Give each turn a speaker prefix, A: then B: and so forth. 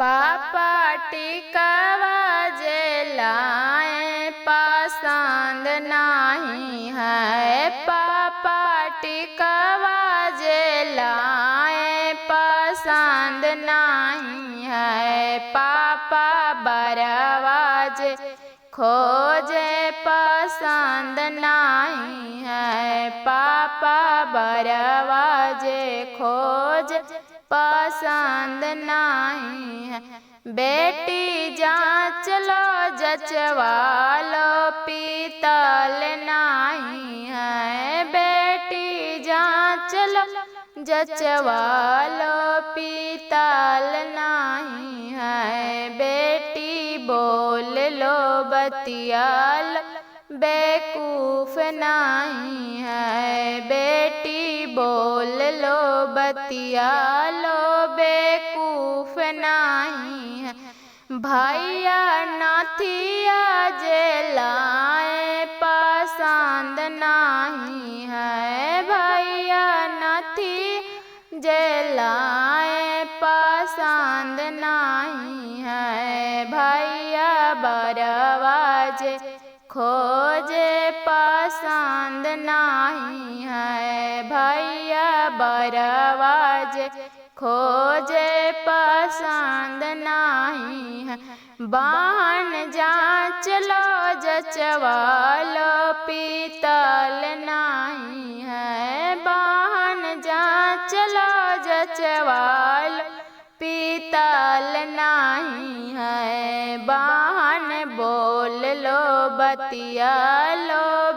A: पापा टिकवा जे लाए पसंद नहीं है। पापा टिकवा जे लाए पसंद नहीं है। पापा बरवा जे खोजे पसंद नहीं है। पापा बरवा जे खोज पसंद नहीं है। बेटी जांच लो जचवा लो पीतल नहीं है। बेटी जांच लो जचवा लो पीतल नहीं है। बेटी बोल लो बतियाल बेकूफ नहीं है। बेटी बोल लो बतियालो बेकूफ नहीं है। भैया नथिया जे लाए पसंद नहीं है। भैया नथी जे लाए पसंद नहीं है। भैया बरवा जे खोजे पसंद नहीं है। भैया बरवा जे खोजे पसंद नहीं है। बहन जांच लो जचवा लो पीतल नहीं है। बहन जांच लो जचवा लो पीतल नहीं है। बहन बोल लो बतिया लो